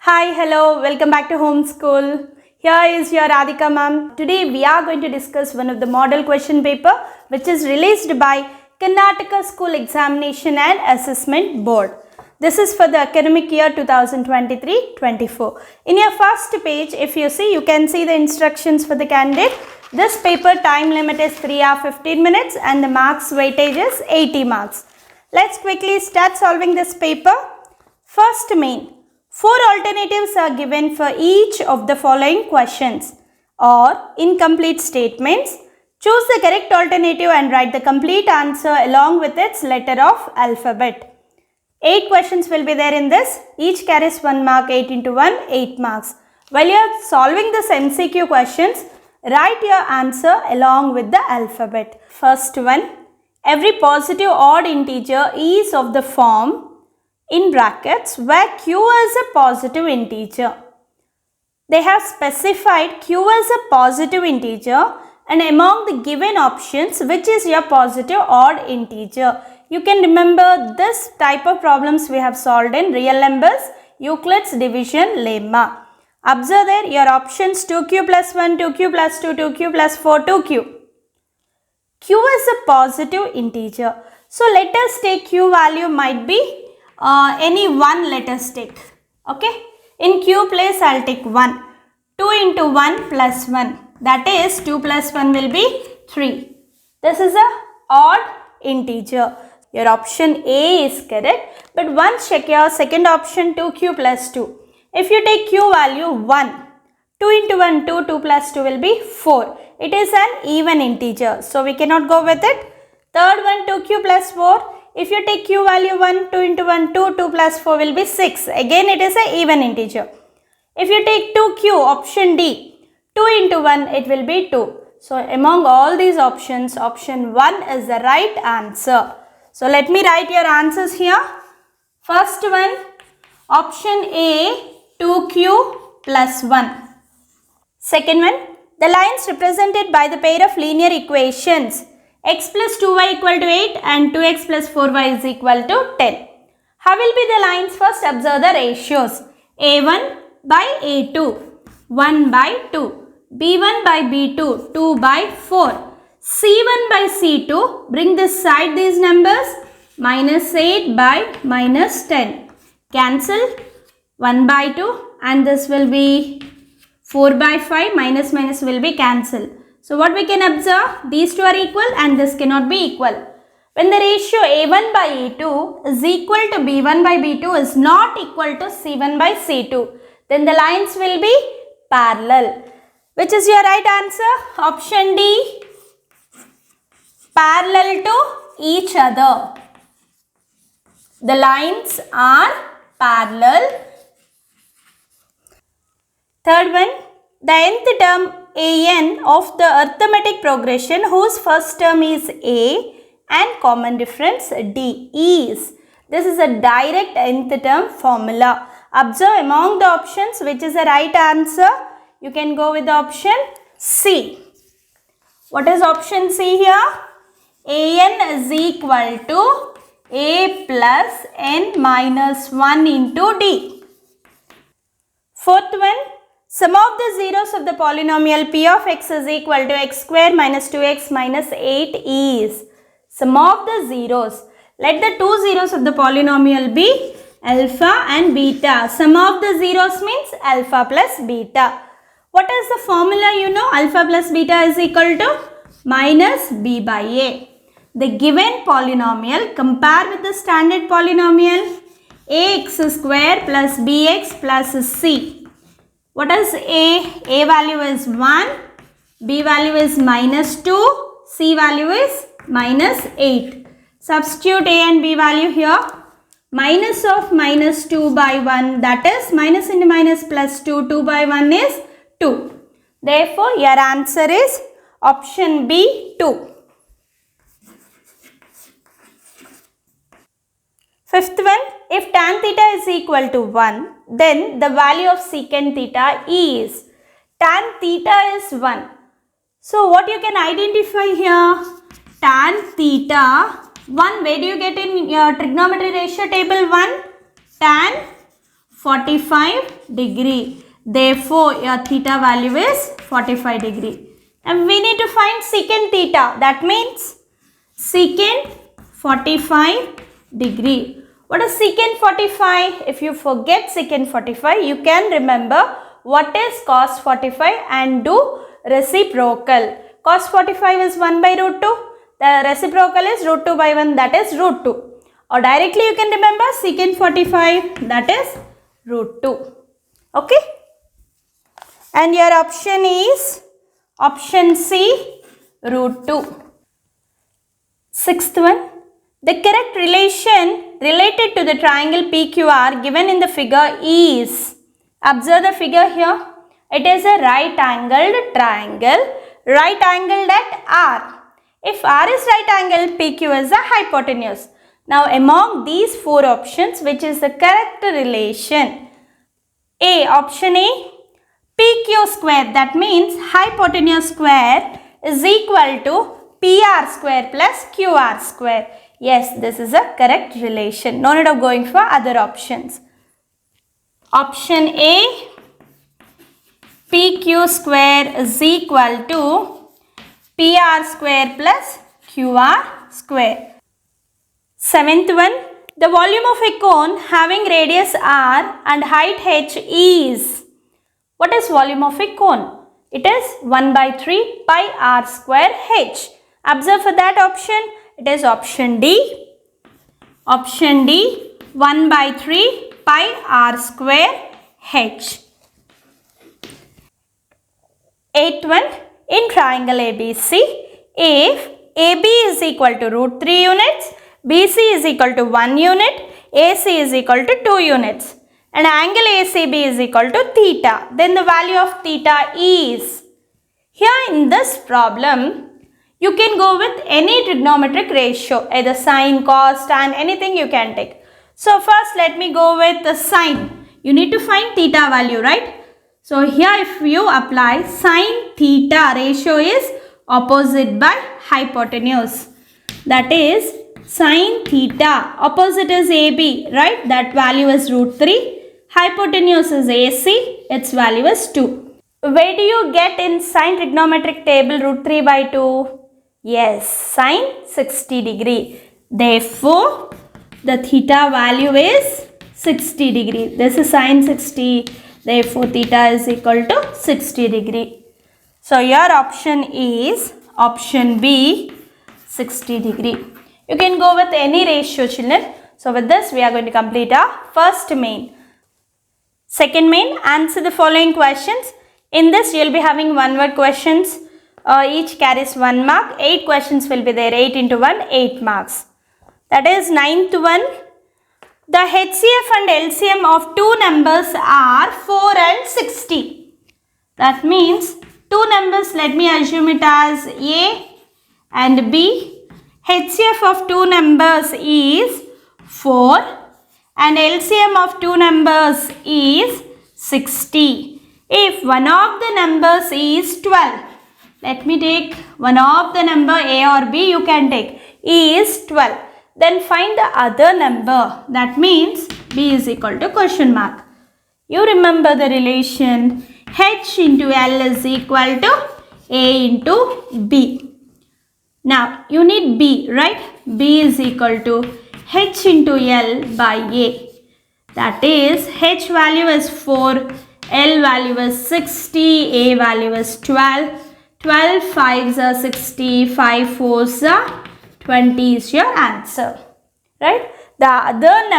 Hi, hello, welcome back to Homeschool. Here is your Radhika ma'am. Today we are going to discuss one of the model question paper which is released by Karnataka School Examination and Assessment Board. This is for the academic year 2023-24. In your first page, if you see, you can see the instructions for the candidate. This paper time limit is 3 hours 15 minutes and the marks weightage is 80 marks. Let's quickly start solving this paper. First main. 4 alternatives are given for each of the following questions or incomplete statements. Choose the correct alternative and write the complete answer along with its letter of alphabet. 8 questions will be there in this. Each carries 1 mark, 8 into 1, 8 marks. While you are solving this MCQ questions, write your answer along with the alphabet. First one, every positive odd integer is of the form in brackets where q is a positive integer. They have specified q as a positive integer and among the given options, which is your positive odd integer. You can remember this type of problems we have solved in real numbers, Euclid's division lemma. Observe there your options 2q plus 1, 2q plus 2, 2q plus 4, 2q. Q is a positive integer. So let us take q value might be any one, let us take. Okay. In q place I'll take 1. 2 into 1 plus 1. That is 2 plus 1 will be 3. This is a odd integer. Your option A is correct. But once check your second option 2q plus 2. If you take q value 1. 2 into 1 2. 2 plus 2 will be 4. It is an even integer. So we cannot go with it. Third one 2q plus 4. If you take q value 1, 2 into 1, 2, 2 plus 4 will be 6. Again it is an even integer. If you take 2q, option D, 2 into 1, it will be 2. So among all these options, option 1 is the right answer. So let me write your answers here. First one, option A, 2q plus 1. Second one, the lines represented by the pair of linear equations x plus 2y equal to 8 and 2x plus 4y is equal to 10. How will be the lines? First observe the ratios. A1 by A2, 1 by 2. B1 by B2, 2 by 4. C1 by C2, bring this side these numbers, minus 8 by minus 10. Cancel 1 by 2 and this will be 4 by 5, minus minus will be cancelled. So what we can observe, these two are equal and this cannot be equal. When the ratio A1 by A2 is equal to B1 by B2 is not equal to C1 by C2, then the lines will be parallel. Which is your right answer? Option D, parallel to each other. The lines are parallel. Third one, the nth term an of the arithmetic progression whose first term is a and common difference d is. This is a direct nth term formula. Observe among the options which is the right answer. You can go with the option C. What is option C here? An is equal to a plus n minus 1 into d. Fourth one, sum of the zeros of the polynomial p of x is equal to x square minus 2x minus 8 is. Sum of the zeros. Let the two zeros of the polynomial be alpha and beta. Sum of the zeros means alpha plus beta. What is the formula you know? Alpha plus beta is equal to minus b by a. The given polynomial, compare with the standard polynomial, ax square plus bx plus c. What is a? A value is 1, b value is minus 2, c value is minus 8. Substitute a and b value here. Minus of minus 2 by 1, that is minus into minus plus 2, 2 by 1 is 2. Therefore, your answer is option B, 2. Fifth one, if tan theta is equal to 1, then the value of secant theta is. Tan theta is 1. So what you can identify here? Tan theta 1, where do you get in your trigonometry ratio table 1? Tan 45 degree. Therefore, your theta value is 45 degree. And we need to find secant theta. That means secant 45 degree. What is secant 45? If you forget secant 45, you can remember what is cos 45 and do reciprocal. Cos 45 is 1 by root 2. The reciprocal is root 2 by 1, that is root 2. Or directly you can remember secant 45, that is root 2. Okay? And your option is option C, root 2. Sixth one, the correct relation related to the triangle PQR given in the figure is, observe the figure here, it is a right angled triangle, right angled at R. If R is right angle, PQ is the hypotenuse. Now among these four options, which is the correct relation? A, option A, PQ square, that means hypotenuse square is equal to PR square plus QR square. Yes, this is a correct relation. No need of going for other options. Option A, PQ square is equal to PR square plus QR square. Seventh one, the volume of a cone having radius R and height h is, what is volume of a cone? It is 1 by 3 pi R square h. Observe for that option, it is option D. Option D, 1 by 3 pi R square h. Eighth one, in triangle ABC, if AB is equal to root 3 units, BC is equal to 1 unit, AC is equal to 2 units, and angle ACB is equal to theta, then the value of theta is. Here in this problem, you can go with any trigonometric ratio, either sine, cos, tan, anything you can take. So first let me go with the sine. You need to find theta value, right? So here if you apply sine theta, ratio is opposite by hypotenuse. That is sine theta, opposite is AB, right? That value is root 3. Hypotenuse is AC, its value is 2. Where do you get in sine trigonometric table root 3 by 2? Yes, sine 60 degree. Therefore, the theta value is 60 degree. This is sine 60. Therefore, theta is equal to 60 degree. So, your option is option B, 60 degree. You can go with any ratio, children. So, with this, we are going to complete our first main. Second main, answer the following questions. In this, you will be having one-word questions. Each carries 1 mark. 8 questions will be there. 8 into 1, 8 marks. That is ninth one. The HCF and LCM of two numbers are 4 and 60. That means two numbers, let me assume it as A and B. HCF of two numbers is 4 and LCM of two numbers is 60. If one of the numbers is 12, let me take one of the number A or B, you can take is 12. Then find the other number. That means B is equal to question mark. You remember the relation H into L is equal to A into B. Now you need B, right? B is equal to H into L by A. That is H value is 4, L value is 60, A value is 12. 12 5s are 60, 5 4s are 20 is your answer, right? The other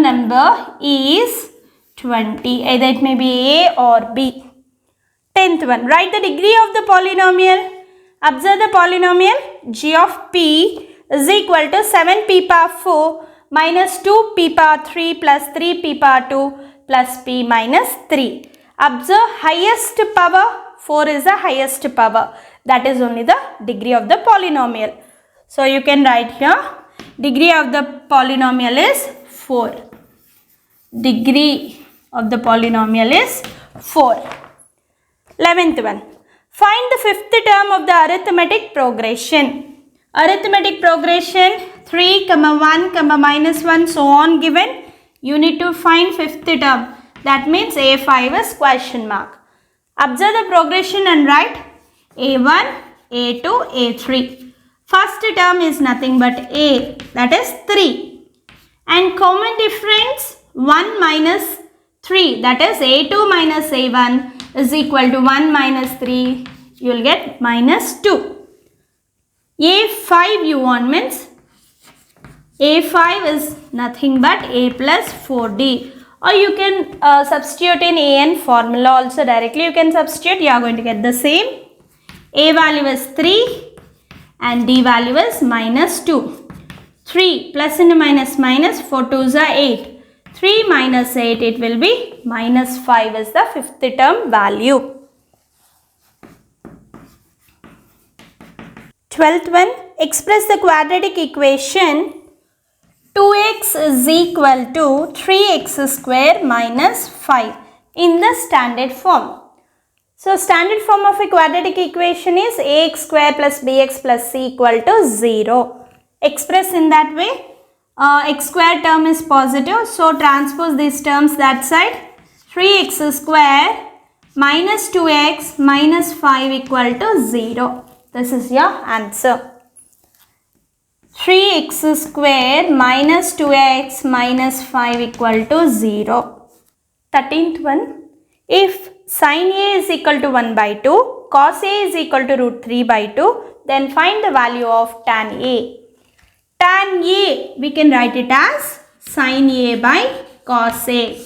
number is 20. Either it may be A or B. 10th one, write the degree of the polynomial. Observe the polynomial. G of P is equal to 7p power 4 minus 2p power 3 plus 3p power 2 plus p minus 3. Observe highest power. 4 is the highest power. That is only the degree of the polynomial. So you can write here degree of the polynomial is 4. Degree of the polynomial is 4. 11th one. Find the fifth term of the arithmetic progression. Arithmetic progression 3, 1, minus 1, so on given. You need to find fifth term. That means A5 is question mark. Observe the progression and write A1, A2, A3. First term is nothing but A, that is 3. And common difference 1 minus 3, that is A2 minus A1 is equal to 1 minus 3. You will get minus 2. A5 you want means A5 is nothing but A plus 4D. Or you can substitute in AN formula also directly. You can substitute. You are going to get the same. A value is 3 and D value is minus 2. 3 plus into minus minus, 4 2s are 8. 3 minus 8, it will be minus 5 is the fifth term value. 12th one, express the quadratic equation 2x is equal to 3x square minus 5 in the standard form. So, standard form of a quadratic equation is ax square plus bx plus c equal to 0. Express in that way, x square term is positive. So, transpose these terms that side. 3x square minus 2x minus 5 equal to 0. This is your answer. 3x square minus 2x minus 5 equal to 0. 13th one, if sin A is equal to 1 by 2, cos A is equal to root 3 by 2, then find the value of tan A. Tan A, we can write it as sin A by cos A.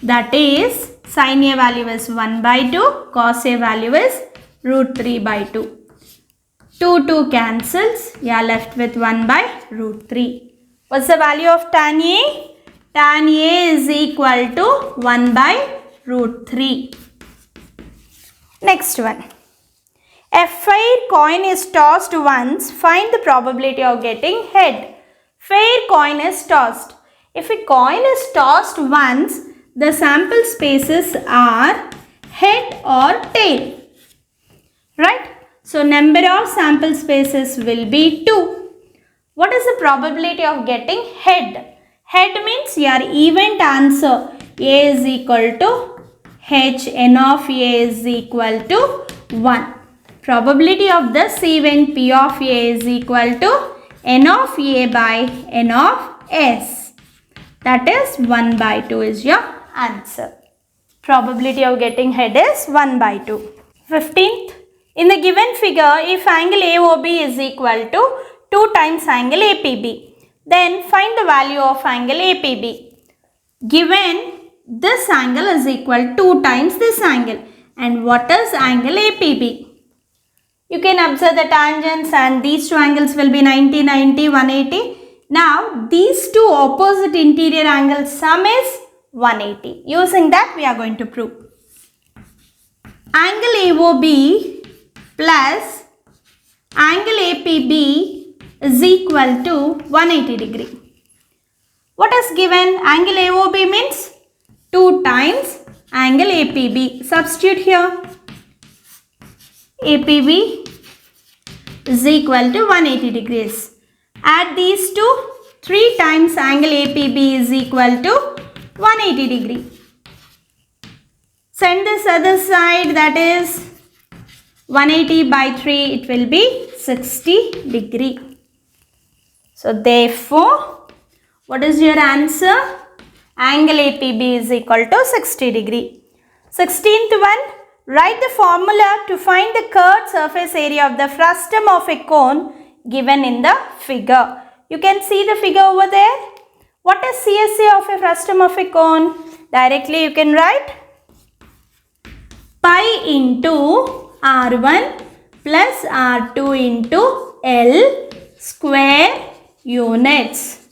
That is, sin A value is 1 by 2, cos A value is root 3 by 2. 2 cancels, you are left with 1 by root 3. What's the value of tan A? Tan A is equal to 1 by root 3. Next one. A fair coin is tossed once, find the probability of getting head. Fair coin is tossed. If a coin is tossed once, the sample spaces are head or tail. Right? So, number of sample spaces will be 2. What is the probability of getting head? Head means your event answer. A is equal to H, N of A is equal to 1. Probability of this event P of A is equal to N of A by N of S. That is 1 by 2 is your answer. Probability of getting head is 1 by 2. 15th. In the given figure, if angle AOB is equal to 2 times angle APB, then find the value of angle APB. Given this angle is equal to 2 times this angle. And what is angle APB? You can observe the tangents and these two angles will be 90, 90, 180. Now, these two opposite interior angles sum is 180. Using that, we are going to prove. Angle AOB plus angle APB is equal to 180 degree. What is given? Angle AOB means 2 times angle APB. Substitute here. APB is equal to 180 degrees. Add these two. 3 times angle APB is equal to 180 degree. Send this other side, that is 180 by 3, it will be 60 degree. So, therefore, what is your answer? Angle APB is equal to 60 degree. 16th one, write the formula to find the curved surface area of the frustum of a cone given in the figure. You can see the figure over there. What is CSA of a frustum of a cone? Directly you can write pi into R1 plus R2 into L square units.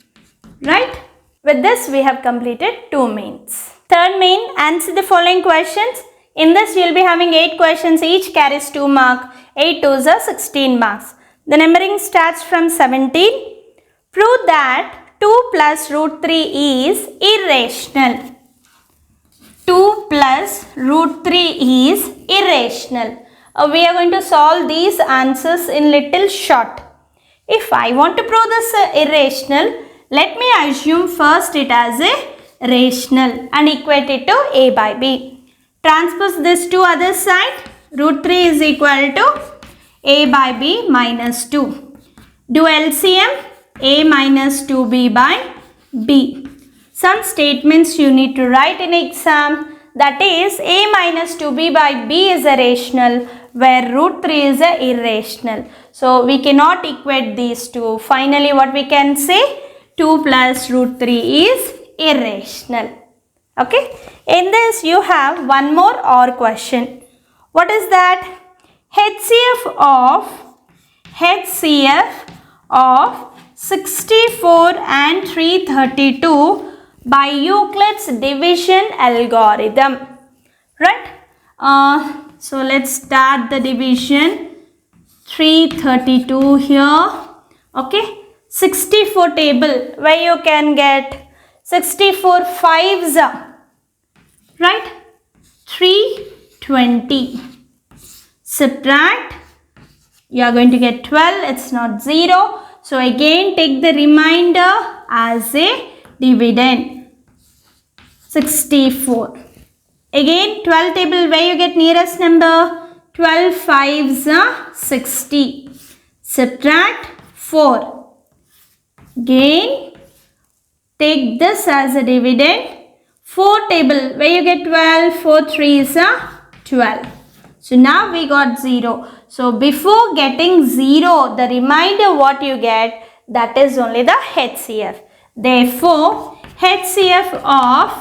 Right? With this we have completed 2 mains. Third main, answer the following questions. In this you will be having 8 questions, each carries 2 marks. 8 2s are 16 marks. The numbering starts from 17. Prove that 2 plus root 3 is irrational. 2 plus root 3 is irrational. We are going to solve these answers in little short. If I want to prove this irrational, Let me assume first it as a rational and equate it to a by b. Transpose this to other side. Root 3 is equal to a by b minus 2. Do LCM, a minus 2b by b. Some statements you need to write in exam. That is, a minus 2b by b is a rational where root 3 is a irrational. So we cannot equate these two. Finally, what we can say? 2 plus root 3 is irrational. Okay. In this you have one more OR question. What is that? HCF of 64 and 332 by Euclid's division algorithm. Right? So let's start the division. 332 here. Okay. 64 table where you can get 64 fives. Right? 320. Subtract. You are going to get 12. It's not 0. So again take the remainder as a dividend. 64. Again 12 table where you get nearest number. 12 fives are 60. Subtract 4. Again take this as a dividend. 4 table where you get 12. 4 3s are 12. So now we got 0. So before getting 0, the remainder what you get, that is only the HCF. Therefore, HCF of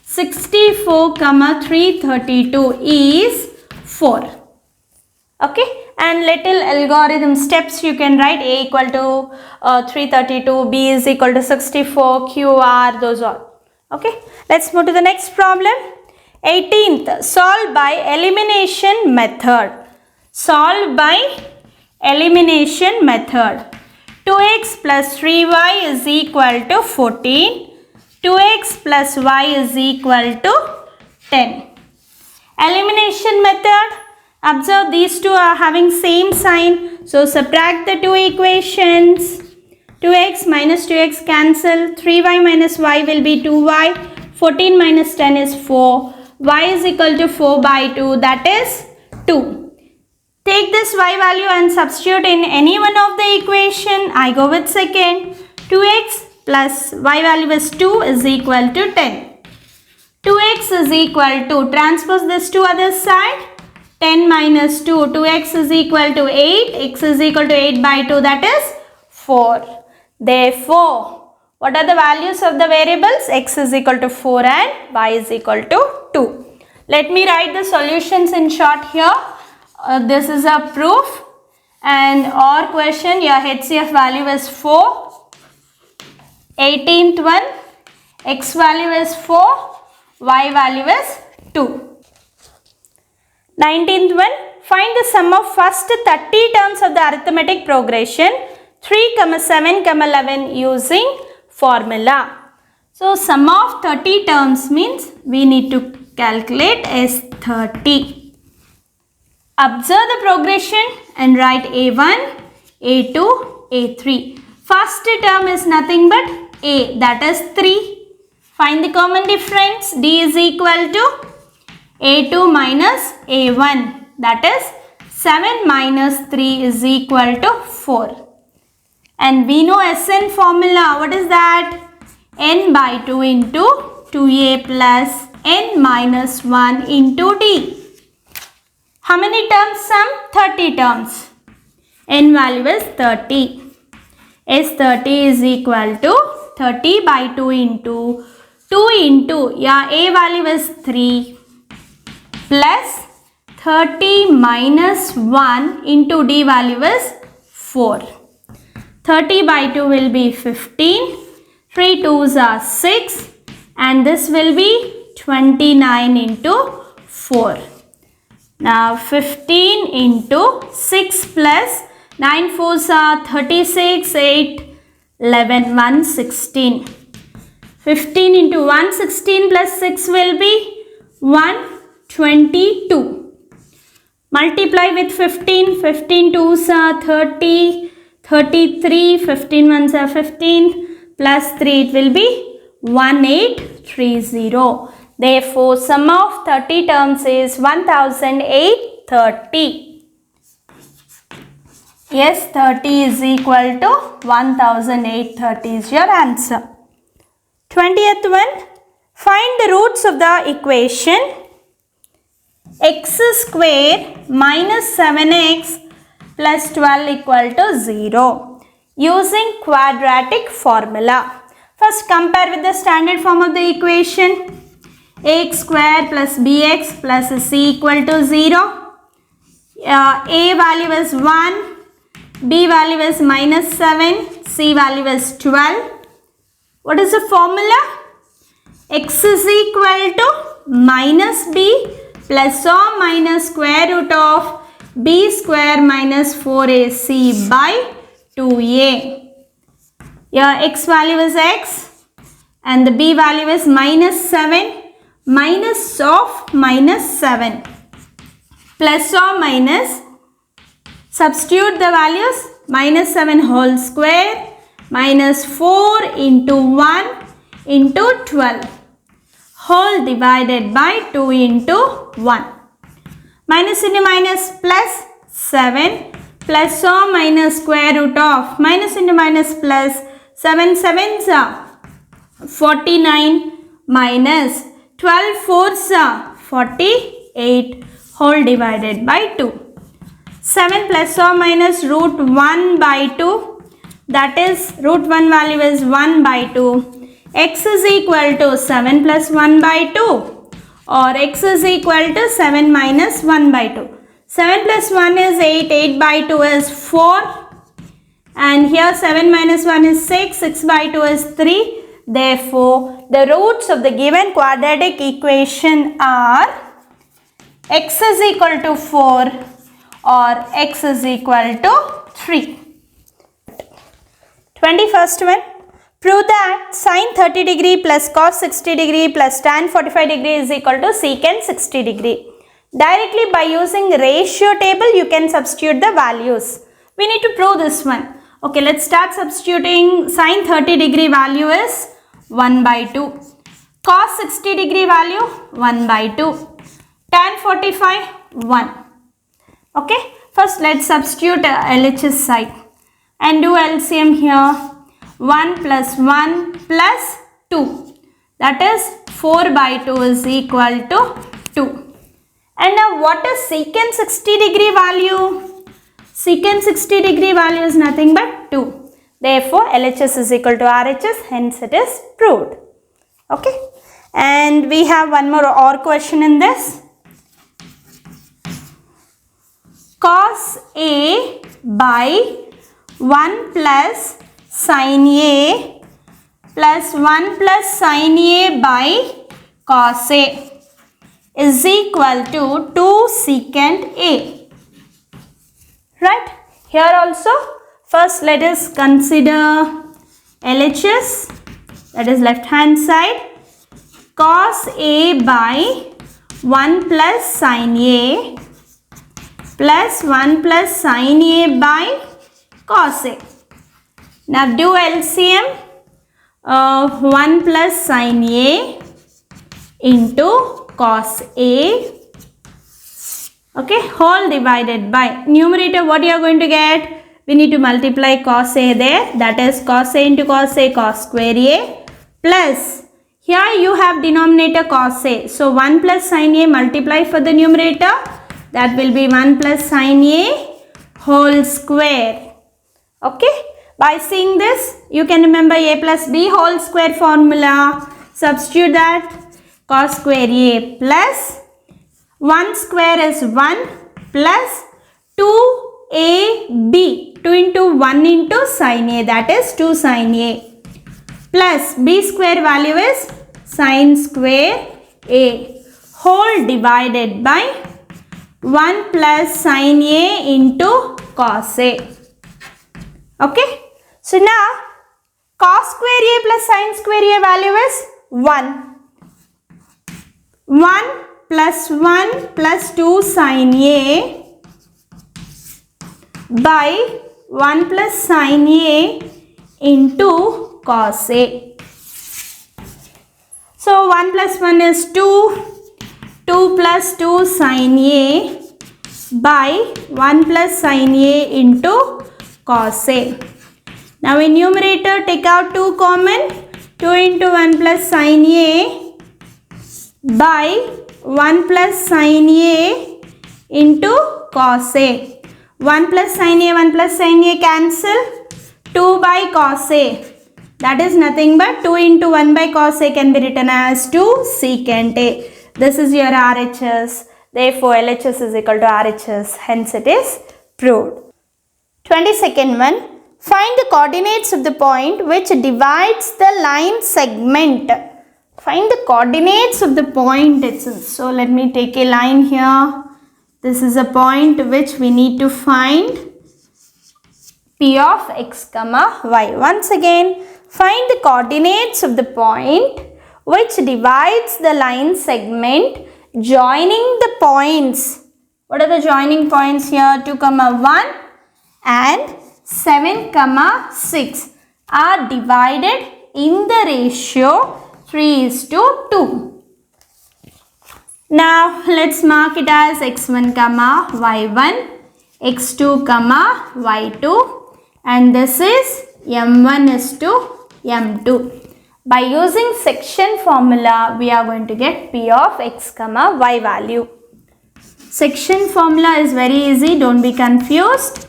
64, 332 is 4. Okay, and little algorithm steps you can write. A equal to 332, B is equal to 64, QR, those all. Okay, let's move to the next problem. 18th, solve by elimination method. Solve by elimination method. 2x plus 3y is equal to 14. 2x plus y is equal to 10. Elimination method. Observe these two are having same sign. So subtract the two equations. 2x minus 2x cancel. 3y minus y will be 2y. 14 minus 10 is 4. Y is equal to 4 by 2, that is 2. Take this y value and substitute in any one of the equation. I go with second. 2x plus y value is 2 is equal to 10. 2x is equal to, transpose this to other side. 10 minus 2, 2x is equal to 8. X is equal to 8 by 2, that is 4. Therefore, what are the values of the variables? X is equal to 4 and y is equal to 2. Let me write the solutions in short here. This is a proof and or question. Your HCF value is 4. 18th one, X value is 4, Y value is 2. 19th one, find the sum of first 30 terms of the arithmetic progression 3, 7, 11 using formula. So sum of 30 terms means we need to calculate as 30. Observe the progression and write A1, A2, A3. First term is nothing but A, that is 3. Find the common difference. D is equal to A2 minus A1, that is 7 minus 3 is equal to 4. And we know Sn formula. What is that? N by 2 into 2a plus n minus 1 into d. How many terms sum? 30 terms. N value is 30. S30 is equal to 30 by 2 into 2 into, A value is 3 plus 30 minus 1 into d value is 4. 30 by 2 will be 15. 3 2s are 6 and this will be 29 into 4. Now 15 into 6 plus 9 4s are 36, 8, 11, 116. 15 into 116 plus 6 will be 122. Multiply with 15, 15 2s are 30, 33, 15 1s are 15, plus 3, it will be 1830. Therefore, sum of 30 terms is 1830. Yes, 30 is equal to 1830 is your answer. 20th one, find the roots of the equation x square minus 7x plus 12 equal to 0 using quadratic formula. First compare with the standard form of the equation. Ax square plus bx plus c equal to 0. A value is 1, b value is minus 7, c value is 12. What is the formula? X is equal to minus b plus or minus square root of b square minus 4ac by 2a. Here x value is x and the b value is minus 7 minus of minus 7 plus or minus, substitute the values, minus 7 whole square minus 4 into 1 into 12 whole divided by 2 into 1. Minus into minus plus 7 plus or minus square root of minus into minus plus 7 sevens are 49 minus 12 fours are 48 whole divided by 2. 7 plus or minus root 1 by 2, that is root 1 value is 1 by 2. X is equal to 7 plus 1 by 2 or x is equal to 7 minus 1 by 2. 7 plus 1 is 8, 8 by 2 is 4 and here 7 minus 1 is 6, 6 by 2 is 3. Therefore, the roots of the given quadratic equation are x is equal to 4 or x is equal to 3. 21st one, prove that sin 30 degree plus cos 60 degree plus tan 45 degree is equal to secant 60 degree. Directly by using ratio table, you can substitute the values. We need to prove this one. Okay, let's start substituting. Sin 30 degree value is 1 by 2. Cos 60 degree value 1 by 2. Tan 45 1. Okay, first let's substitute LHS side and do LCM here. 1 plus 1 plus 2, that is 4 by 2 is equal to 2. And now what is secant 60 degree value? Secant 60 degree value is nothing but 2. Therefore, LHS is equal to RHS, hence it is proved. Okay, and we have one more OR question in this. Cos A by 1 plus sin A plus 1 plus sin A by cos A is equal to 2 secant A. Right? Here also, first let us consider LHS, that is left hand side. Cos A by 1 plus sin A plus 1 plus sin A by cos A. Now do LCM. 1 plus sin A into cos A, okay, whole divided by numerator. What you are going to get? We need to multiply cos A there, that is cos A into cos A, cos square A, plus here you have denominator cos A, so 1 plus sin A multiply for the numerator, that will be 1 plus sin A whole square. Okay, by seeing this you can remember A plus B whole square formula. Substitute that. Cos square A plus 1 square is 1 plus 2AB, 2 into 1 into sin A, that is 2 sin A, plus B square value is sin square A whole divided by 1 plus sin A into cos A. Okay, so now cos square A plus sin square A value is 1. 1 plus 1 plus 2 sin A by 1 plus sin A into cos A. So 1 plus 1 is 2. 2 plus 2 sin A by 1 plus sin A into cos A. Now in numerator take out 2 common. 2 into 1 plus sin A by 1 plus sin A into cos A. 1 plus sin A, 1 plus sin A cancel. 2 by cos A. That is nothing but 2 into 1 by cos A can be written as 2 secant A. This is your RHS. Therefore, LHS is equal to RHS. Hence, it is proved. 22nd one. Find the coordinates of the point which divides the line segment. Find the coordinates of the point itself. So, let me take a line here. This is a point which we need to find P of x comma y. Once again, find the coordinates of the point which divides the line segment joining the points. What are the joining points here? 2, 1 and 7, 6 are divided in the ratio 3:2. Now let's mark it as x1, y1, x2, y2, and this is m1 is to m2. By using section formula, we are going to get P of x, y value. Section formula is very easy, don't be confused.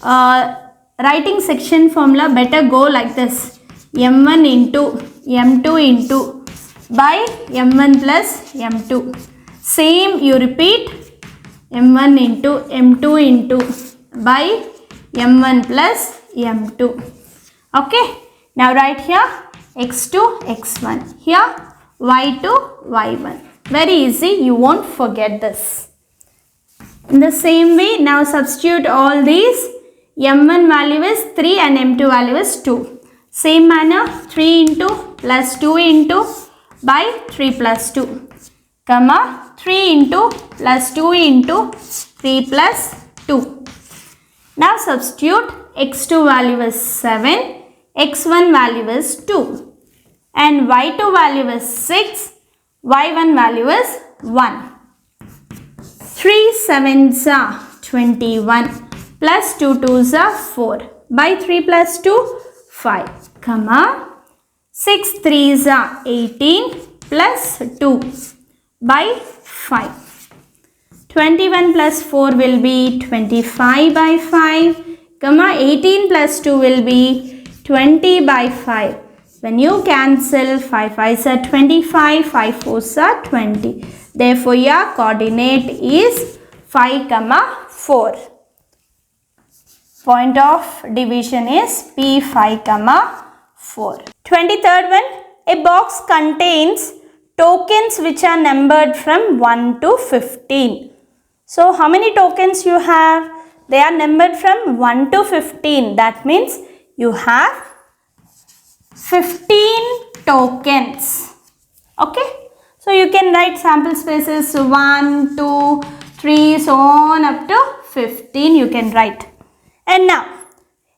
Writing section formula, better go like this. m1 into m2 into by m1 plus m2. Same you repeat, m1 into m2 into by m1 plus m2. Okay, now write here x2, x1. Here y2, y1. Very easy, you won't forget this. In the same way, now substitute all these. m1 value is 3 and m2 value is 2. Same manner, 3 into plus 2 into by 3 plus 2. 3 into plus 2 into 3 plus 2. Now substitute x2 value is 7, x1 value is 2. And y2 value is 6, y1 value is 1. 3 7s are 21 plus 2 2s are 4. By 3 plus 2, 5, 6 3s are 18 plus 2 by 5. 21 plus 4 will be 25 by 5, 18 plus 2 will be 20 by 5. When you cancel, 5 5s are 25, 5 4s are 20. Therefore, your coordinate is 5, 4. Point of division is P5, 4. 23rd one. A box contains tokens which are numbered from 1 to 15. So, how many tokens you have? They are numbered from 1 to 15. That means you have 15 tokens. Okay. So, you can write sample spaces 1, 2, 3, so on up to 15 you can write. And now,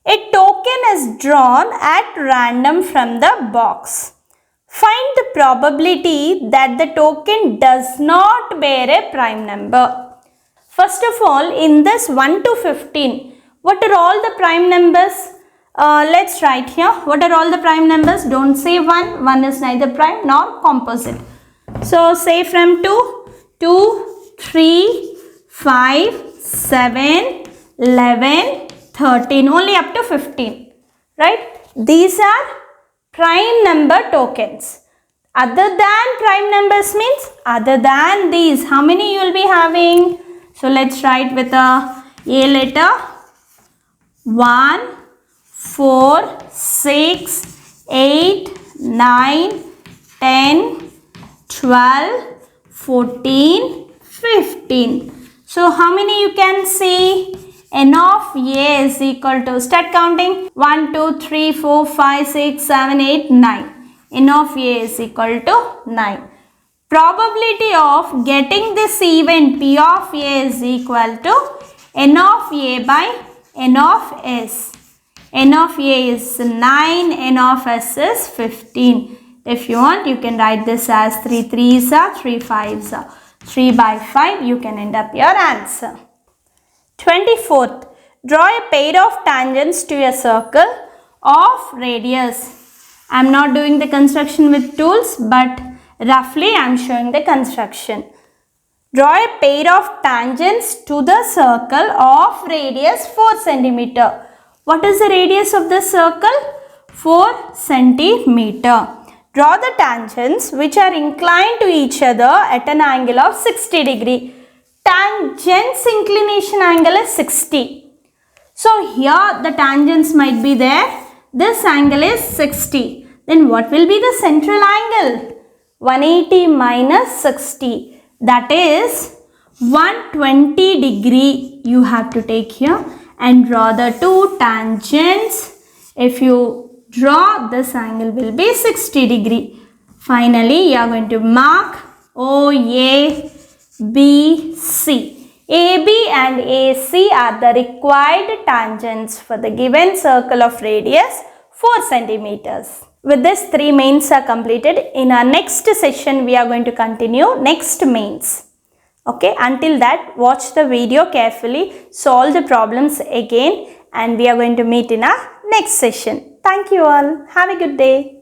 a token is drawn at random from the box. Find the probability that the token does not bear a prime number. First of all, in this 1 to 15, what are all the prime numbers? Let's write here. What are all the prime numbers? Don't say 1. 1 is neither prime nor composite. So, say from 2, 3, 5, 7, 11, 13, only up to 15. Right? These are prime number tokens. Other than prime numbers means other than these. How many you will be having? So, let's write with a letter. 1, 4, 6, 8, 9, 10, 12, 14, 15. So, how many you can see? N of A is equal to, start counting, 1, 2, 3, 4, 5, 6, 7, 8, 9. N of A is equal to 9. Probability of getting this event P of A is equal to N of A by N of S. n of A is 9, n of S is 15. If you want, you can write this as 3 3s are 3 5s are 3 by 5. You can end up your answer. 24th, draw a pair of tangents to a circle of radius. I am not doing the construction with tools, but roughly I am showing the construction. Draw a pair of tangents to the circle of radius 4 centimeter. What is the radius of the circle? 4 centimeter. Draw the tangents which are inclined to each other at an angle of 60 degree. Tangents inclination angle is 60. So here the tangents might be there. This angle is 60. Then what will be the central angle? 180 minus 60. That is 120 degree you have to take here and draw the two tangents. If you draw, this angle will be 60 degree. Finally, you are going to mark OA, BC. AB and AC are the required tangents for the given circle of radius 4 centimeters. With this, 3 mains are completed. In our next session, we are going to continue next mains. Okay, until that, watch the video carefully, solve the problems again, and we are going to meet in our next session. Thank you all. Have a good day.